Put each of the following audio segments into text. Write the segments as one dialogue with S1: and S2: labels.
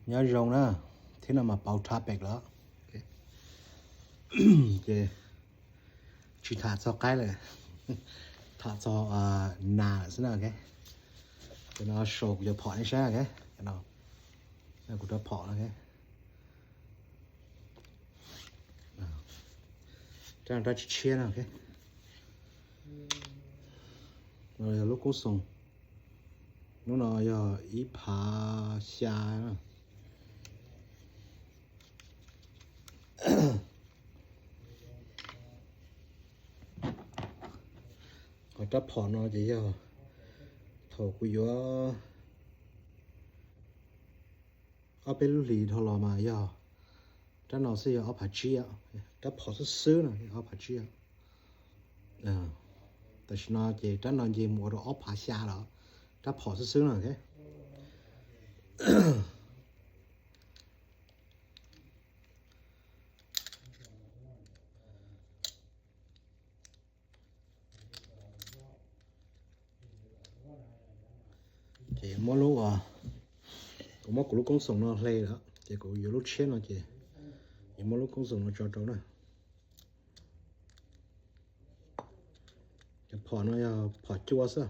S1: nhớ rồng đó thế nào mà bao tháp bẹt đó okay. Chỉ thả cho cái này thả cho nà thế nào cái nó sổ giờ phỏ này sao cái nào nó cũng đã phỏ là cái trang ra chia nào cái rồi lúc cố sùng nó nói giờ ít phá xa còn chấp phỏ nó chỉ giờ thầu của gió ở bên lì thầu lò mà giờ trái nào sẽ ở phải chia trái phỏ xuất xứ này ở phải chiaแต่ฉันน่าจะฉันน่าจะมัวรอผาชาแล้วถ้าพอซื้อหน่อยแค่chị mua lúc cũng mua của lúc công sống nó lê đó chị cũng nhiều lúc chết nó chị mua lúc công sống nó cho cháu này cái phỏ nó phỏ chua sao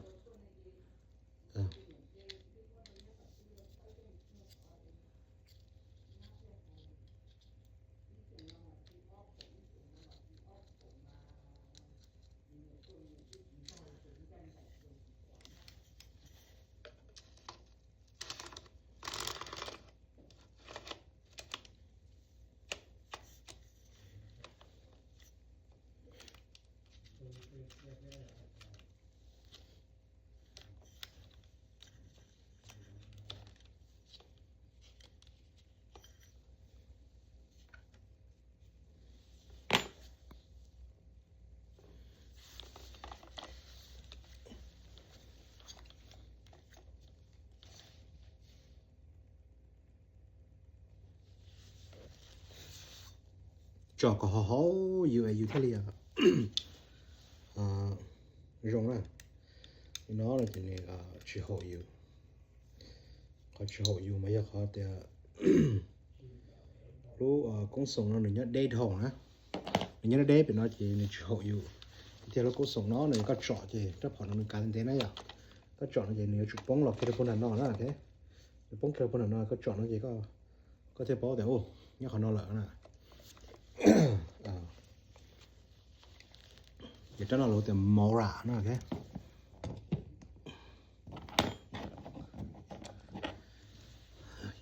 S1: cho có họ yêu thế liền rong này nó là cái này chỉ hộ yêu có chỉ hộ yêu mà giờ họ thì lúc công sống nó nhớ đế thòng á nhớ nó đế bị nó chỉ hộ yêu thì lúc công sống nó này có chọn thì rất họ nó cá thế này à có chọn nó gì nếu chụp bóng lọc cái con nào nó là thế bóng cái con nào nó có chọn nó gì có thể bỏ để ô nhớ họ nó lỡ nè giờ cho nó lộ tiền màu rạ nữa cái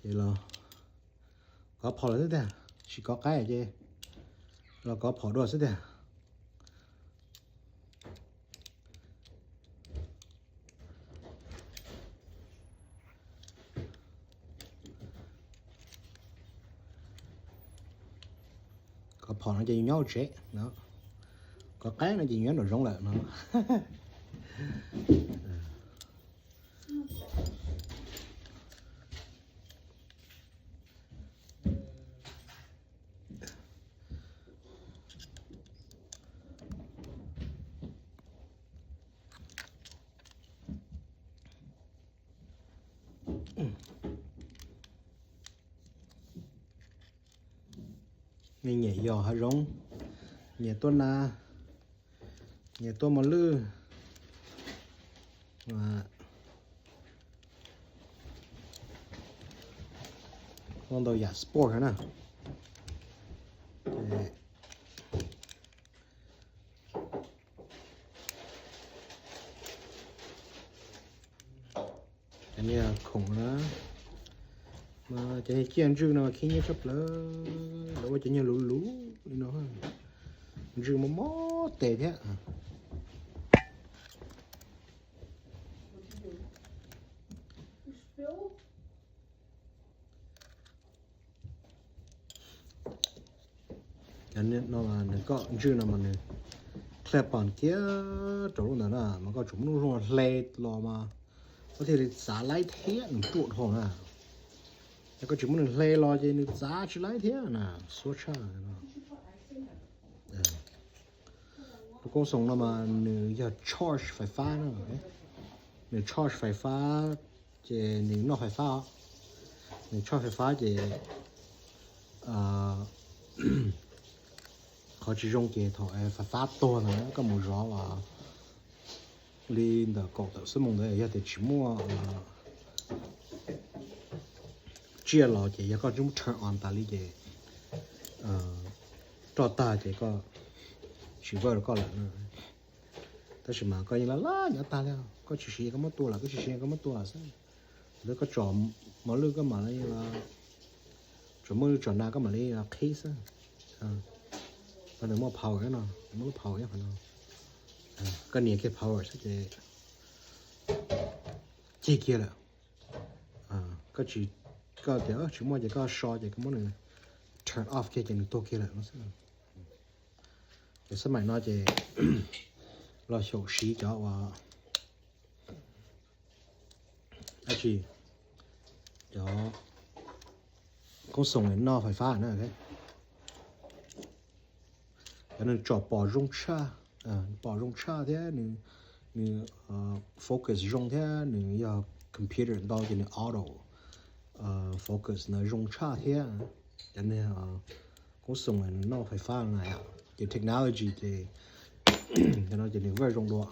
S1: vậy là có phở là thế chỉ có cái chứ là có phở đồ thế có phở nó chỉ nhau chết đó có cái nó chỉ nhớ nó rong lại nó mình nhảy giò hả rong nhảy tuần na nhảy tuần mà lư mà con đầu giả sport hả nè cái này là khủng đó mà chỉ chiên rừng nào khi nhớ chấp lỡ đâu chỉ nhớ lú nó rừng mà mó tệ thế cái này nó là nó có rừng nào mà này kẹp bàn kia chỗ nào là mà có chúng nó rồi lê lò mà có thể giá lấy thế nó tuột hồn à có chúng mình lê lo cho nên giá chỉ lấy thế nè số cha cô sống là mà nếu giờ charge phải pha nữa nếu charge phải pha thì nếu nó phải pha mình cho phải phá thì họ chỉ dùng cái thọ phải phá to nữa có một rõ là lên được cột tự sử dụng đấy thì chỉ mua chia lò thì có chúng turn on ta lý thì cho ta thì có chỉ vợ có là nữaแต่是嘛，ก็ยังละเนี่ยตาแล้วก็ชี้ก็ไม่ตัวละก็ชี้ก็ไม่ตัวซะแล้วก็จอมมาลือก็มาเลยละจอมมือจอมหน้าก็มาเลยละเคสก็เดี๋ยวมาเผาแค่เนาะมือเผาแค่เนาะก็เนี่ยแค่เผาซะเจเจ๊เกี่ยละก็chỉก็เดี๋ยวchỉมั่วจะก็ชอจะก็มั่วหนึ่ง turn off แค่จะหนึ่งตัวเกี่ยละนั่นสิเดี๋ยวสมัยน้อยจะ lo hiểu sĩ cho à chị cho con sông này nó phải phá nữa cái cho nên cho bỏ rong cha bỏ rong cha thế nên focus rong thế nên giờ computer đó thì auto focus nó rong cha thế cho nên con sông này nó phải phá này ạ cái technology thì cho nó chỉ được vơi rong đua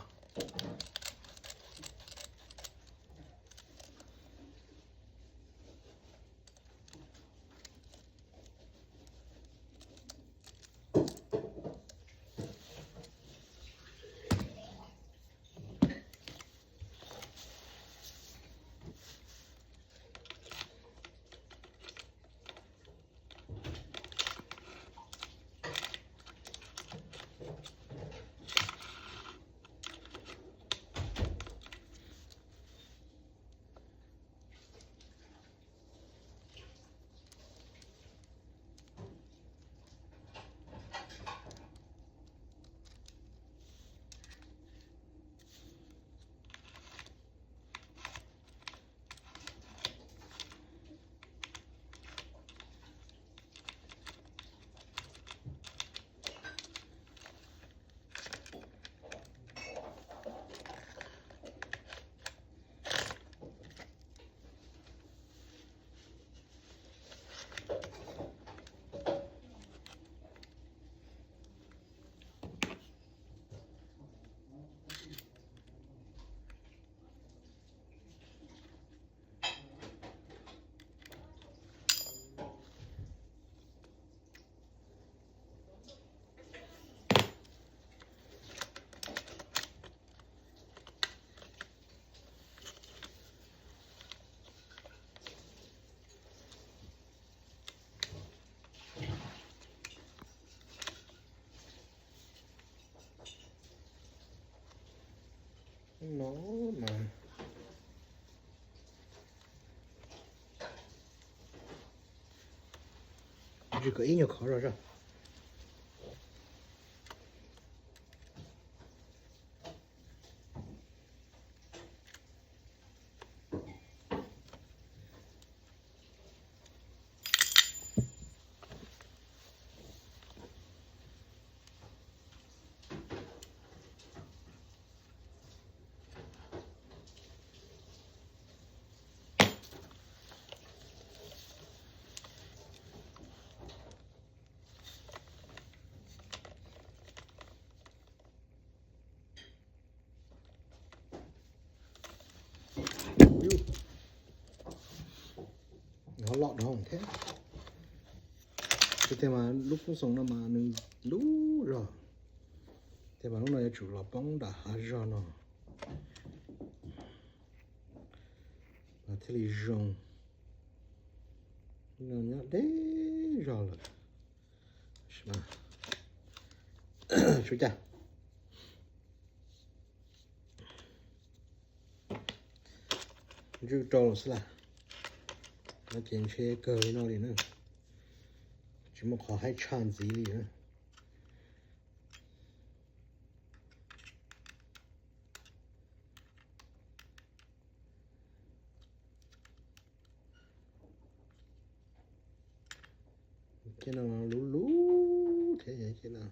S1: nó mà chỉ có ít nhiều khó rồi nó lọt đó không thế thế mà lúc nó sống nó mà mình lú rồi thế mà lúc này chủ là bóng đã ra nó và thế thì rồng nó nhá đấy rồi là chú cha chú trâu là nó tiền xe cơ nó đi nữa chỉ một khó hay chán gì đi nữa cái nào lú lú thế vậy cái nào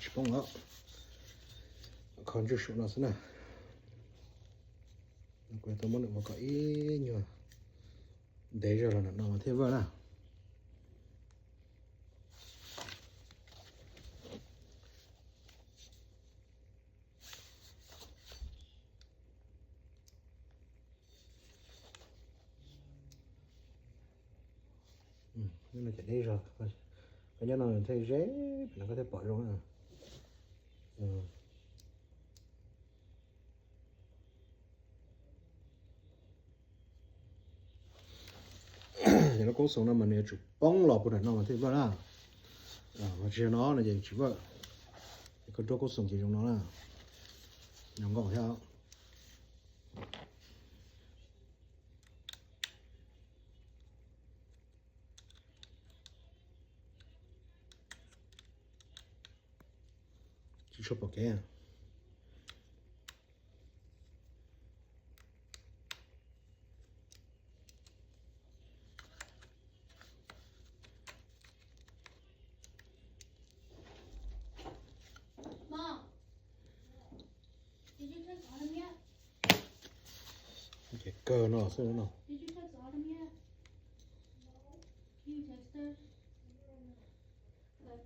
S1: chỉ bông đó còn chưa xuống nó thế nào quên tôi muốn được một cái nhiều để rồi là nó thêm vào nào nhưng mà chạy đi rồi cái nhớ nó thấy dễ nó có thể bỏ rồi à thì nó có số nó mà nếu chụp bóng lọp của nó mà thế vào là mà chỉ nó là gì chỉ vợ cái chỗ có số gì trong nó là nhóm gọn theo chỉ chụp một cái
S2: Mom, did you text Autumn yet?
S1: cái cơ nó sao nó
S2: Did you text Autumn yet? No. Can you text her? Okay.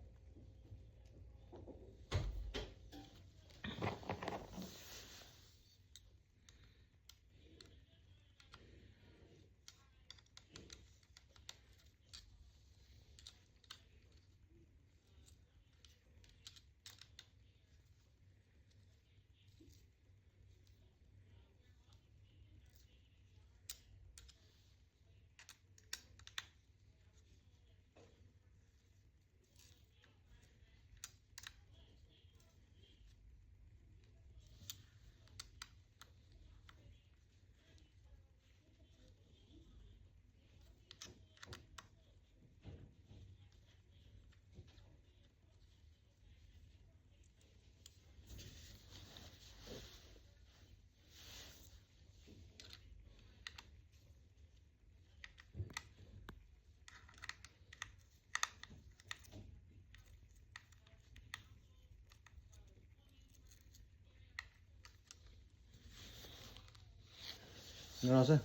S1: nó sao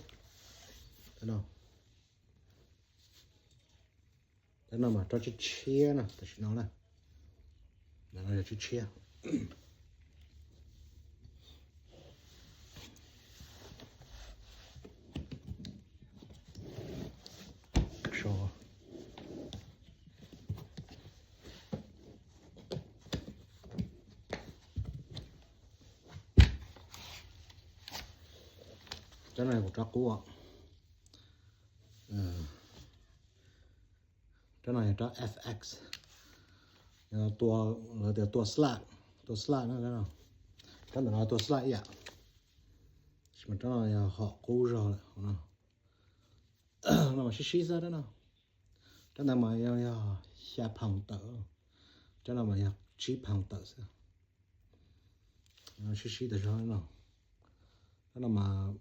S1: thế nào mà cho chút chia nè để nó này nó là chút chia cho cái này của trắc cũ ạ cái này trắc FX tua slide nó thế nào cái này là tua slide ạ mà cái này họ cũ rồi nó mà xí ra đó nào cái này mà xa phòng tờ cái này mà chỉ phòng tờ nó xí được rồi nào cái này mà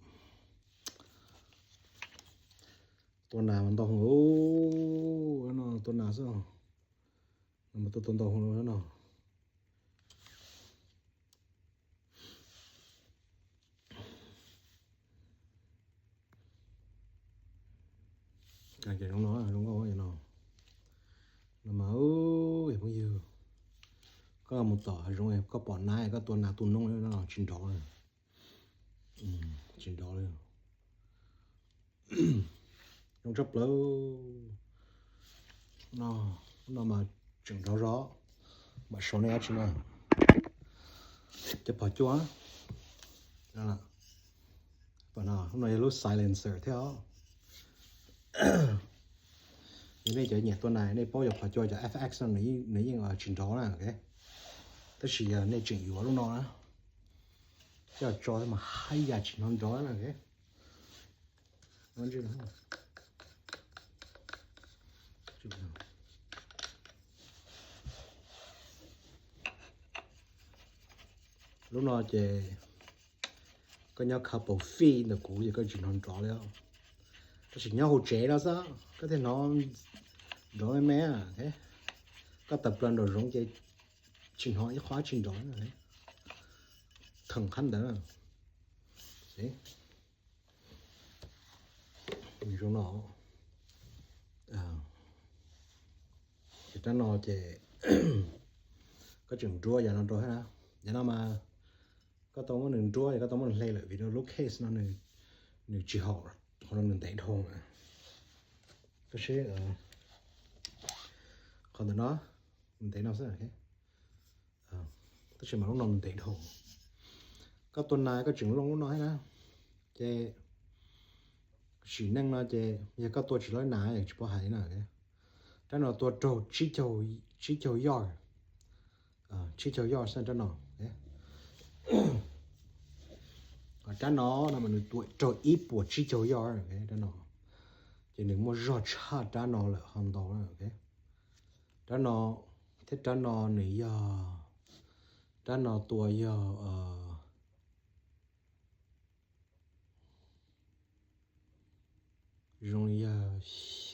S1: tuần nào mình tao không ô nó tuần nào sao mà tôi tuần tao không nữa nào cái trong nó là không có gì nào mà ô bao nhiêu có một tỏi rồi có bỏ nai có tuần nào tuần nông nó là chín đó rồi chín đó rồi trong chấp lâu nó mà chừng rõ rõ mà số này chỉ là chụp vào chúa đó là và nó hôm nay lúc silencer theo những cái nhạc tuần này này bao giờ phải cho FX nó nãy ở chừng đó là cái tức là này chỉnh yếu lúc nó cho mà hay giờ chỉnh nó đó là cái nó chưa nữa lúc nào chỉ có nhau couple fee là cũ thì có chuyện hoàn trò đấy có chuyện nhau hỗ trợ đó sao có thể nó rồi mẹ à thế có tập đoàn đồ rong chơi trình họ cái khóa trình đó này thằng khăn đó đấy mình cho nó chỉ cho nó chỉ có chừng chua giờ nó trôi ha giờ nó mà có tao muốn đừng chua thì có tao muốn lấy lại vì nó lúc case nó đừng đừng chỉ họ hoặc là đừng tẩy thùng cái chế còn nó mình tẩy nó sẽ là thế tôi chỉ mà lúc nào mình tẩy thùng có tuần này có chừng lúc nói nè chế chỉ năng nó chế giờ có tôi chỉ nói nãy chỉ có hay nè cái cái nó tôi trâu chỉ châu yard chỉ châu yard xem cho nó đấy cái nó là mình tuổi trâu ít của chỉ châu yard cái nó chỉ đừng mua rót cha cái nó là hoàn toàn là cái nó thế cái nó này cái nó tuổi dùng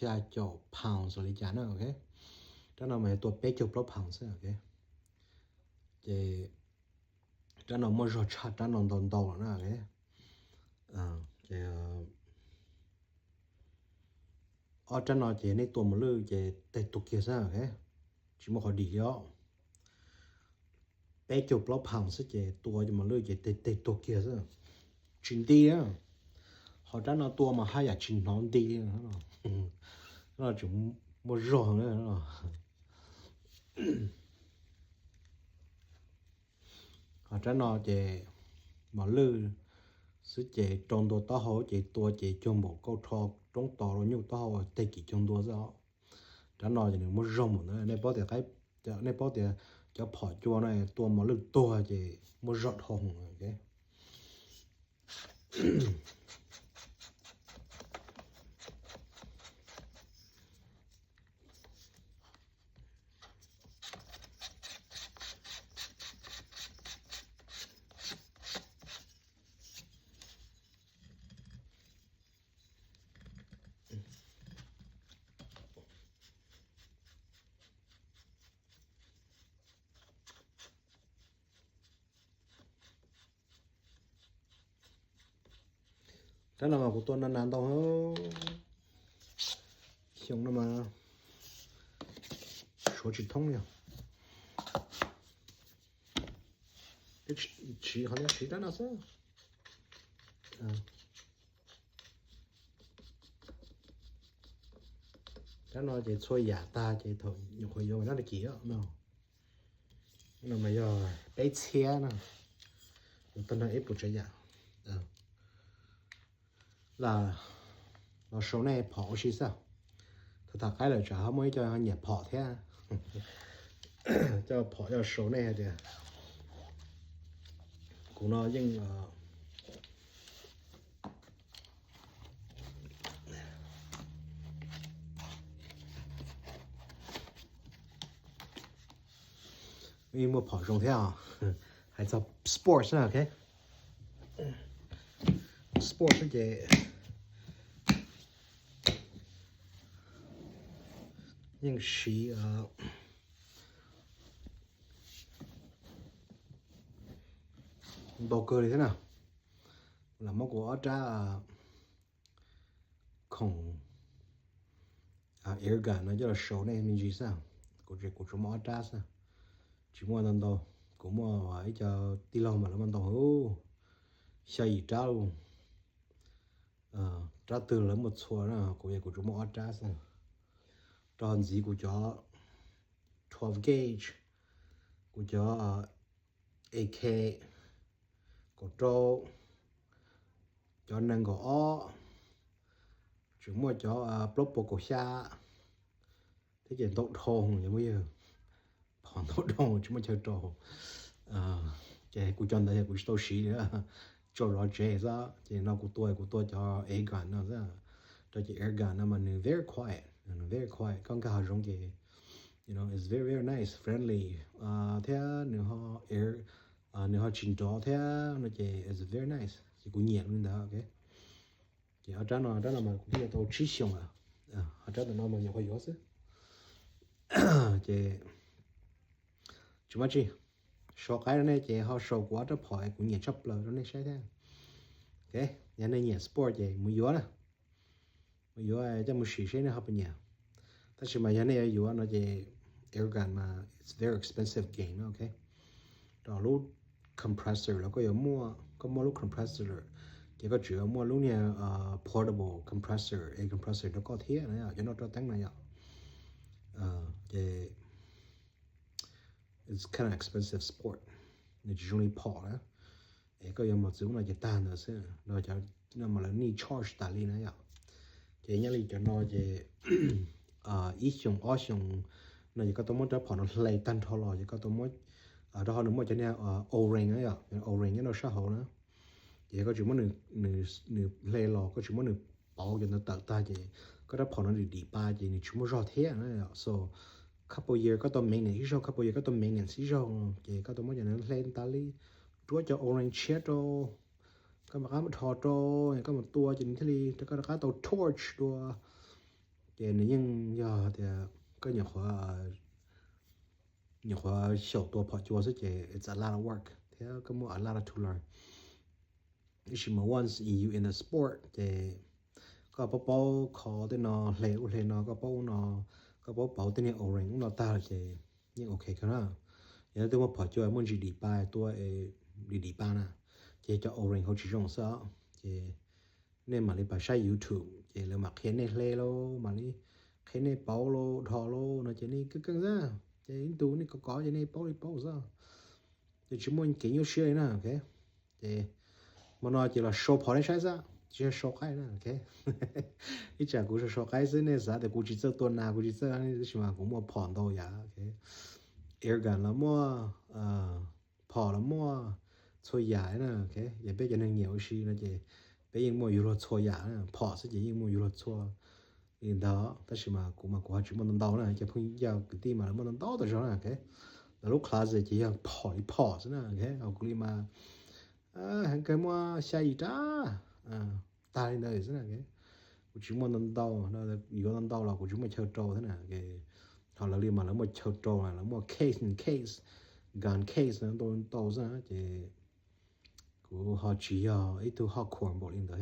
S1: xa chậu pounds rồi chả nữa ok cái nó mà tuổi bé chục lốp pounds ok thì cái nó mua rót cha cái nó đòn đòn nữa ok thì ở trên nó chỉ này tuổi một lứa chỉ tết tục kia sao ok chỉ một họ đi đó bé chụp lốp pounds chỉ tuổi chỉ một lứa chỉ tết tục kia sao chuyện đi á họ trả nó tua mà hai nhà chính nó đi nó chúng mua rong nữa nó họ trả nó chỉ mà lư sự chỉ trong đồ tao họ chỉ tua chỉ trong một câu thọ trong tàu rồi nhưng tao họ tây kỳ trong đồ đó trả nó chỉ mua rong nữa nên bảo thì cái nên bảo thì cho phỏ chua này tua mà lư tua chỉ mua rọt hồng cái cái nào mà của tôi năn tao hơn xong nó mà số chỉ thông nhỉ cái chỉ好像chỉ đó nào sao cái nó chỉ xôi giả ta chỉ thôi nhiều hồi vô nó là chỉ đó mà nó mà giờ bé xe nè tôi nói ép buộc trái giả là số này跑是sao thật thật cái là trả mới cho nhà跑thế cho跑cho số này thì cũng nó nhưng vì mua跑trong thế à hay cho sports nữa ok sports thì nhưng chỉ bầu cờ thì thế nào là món của cha khổng air gun nó cho là số này mình gì sao của chúng món cha sao chỉ mua lần đầu cũng mua ấy cho ti lông mà nó ban đầu sao gì cha luôn cha từ lớn một số nữa của chúng món cha sao tròn gì của chó 12 gauge của chó AK của cho nên có chúng mua cho block của xa thế chuyện tốt thôn như bây giờ còn tốt thôn chúng mua chơi trò cái của chọn đây của tôi xí nữa cho nó chơi ra thì nó của tôi cho air gun nó ra cho chị air gun nó mà very quiet con cá giống cái you know it's very nice friendly thế nếu họ air nếu họ chỉnh gió thế nó chỉ is very nice chỉ cũng nhẹ luôn đó ok chỉ ở đó mà cũng là tôi chỉ xong ở đó nó mà nhiều cái gió chứ chúng mà chi số cái này chị họ số quá cho phải cũng nhẹ chấp là nó sẽ thế ok nhà này nhẹ sport chị mua gió nè mua gió cho mua xì xí nó học nhẹ tất nhiên mà nhà này gió nó chị airgun mà it's very expensive game ok đó lúc compressor là có mua lúc compressor chỉ có chữ mua lúc này portable compressor air compressor nó có thiết này cho nó cho tăng này thì it's kind of expensive sport nên chỉ dùng bỏ đó để có một số là chỉ tan nữa sẽ nó cho nó mà là need charge tại li này thì nhớ li cho nó chỉ ít dùng ở dùng nó chỉ có tôi muốn cho bỏ nó lấy tan thôi rồi chỉ có tôi muốn ở đó nó muốn cho nên O-ring ấy O-ring nó sao hậu nữa chỉ có chỉ muốn nửa lấy lò có chỉ muốn nửa bảo cho nó tự ta chỉ có đó bỏ nó đi ba chỉ chỉ muốn rõ thế nữa so couple year có tôi maintenance cho couple year có tôi maintenance cho chỉ có tôi muốn cho nó lên ta li chúa cho orange chết cho có một cái thọ cho có một tua chỉ thế đi có cái tàu torch tua thì nếu như giờ thì có nhiều khóa short tua phật chúa sẽ chỉ it's a lot of work thế có một a lot of to learn if you once you in the sport thì có bao khó thì nó lấy nó có bao thì nó orange nó ta thì nhưng ok cái nào giờ tôi một phật chúa muốn chỉ đi bài tua đi ba nè chỉ cho orange họ chỉ dùng sao chỉ nên mà đi bài sai YouTube chỉ là mặc cái này lê lô mà đi cái này bao lô thò lô nó chỉ này cứ ra chỉ tụ này có cái này bao sao thì chúng mình kỹ nhiều share nè ok thì mà nói chỉ là show phá đấy sai sao chỉ là show cái nè ok ít chả cũng show cái gì này sao thì cũng chỉ chơi tuần nào cũng chỉ chơi này chỉ mà cũng mua phỏng thôi ya ok airgun là mua phỏ là mua xôi giả nè ok giờ bây giờ nó nhiều xí nó chỉ bây giờ mua euro xôi giả nè phỏ sẽ chỉ mua euro xôi thì đó tất nhiên mà cũng có chuyện mà đau nè chỉ phải giờ cái tim mà nó muốn đau tới rồi nè ok là lúc class chỉ là phỏ nè ok học cái mà hàng cái mua sai trả tai này thế nè ok cũng chỉ muốn đau nó là yếu đau là cũng chỉ muốn chơi trâu thế nè ok họ là liên mà nó một chơi trâu là nó một case gun case nó tôi tàu ra thì của họ chỉ ít tu họ khoản bộ lên tới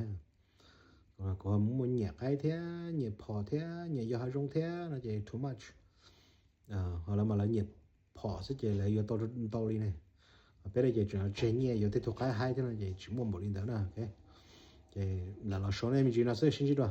S1: còn có muốn nhẹ cái thế nhẹ phò thế nhẹ do hai rong thế là chỉ too much họ là mà là nhẹ phò sẽ chỉ là do tàu đi này bây giờ chỉ là chơi nhẹ do thế thuộc cái hai thế là chỉ muốn bộ lên tới nè ok thì là số này mình chỉ là sẽ xin chứ đâu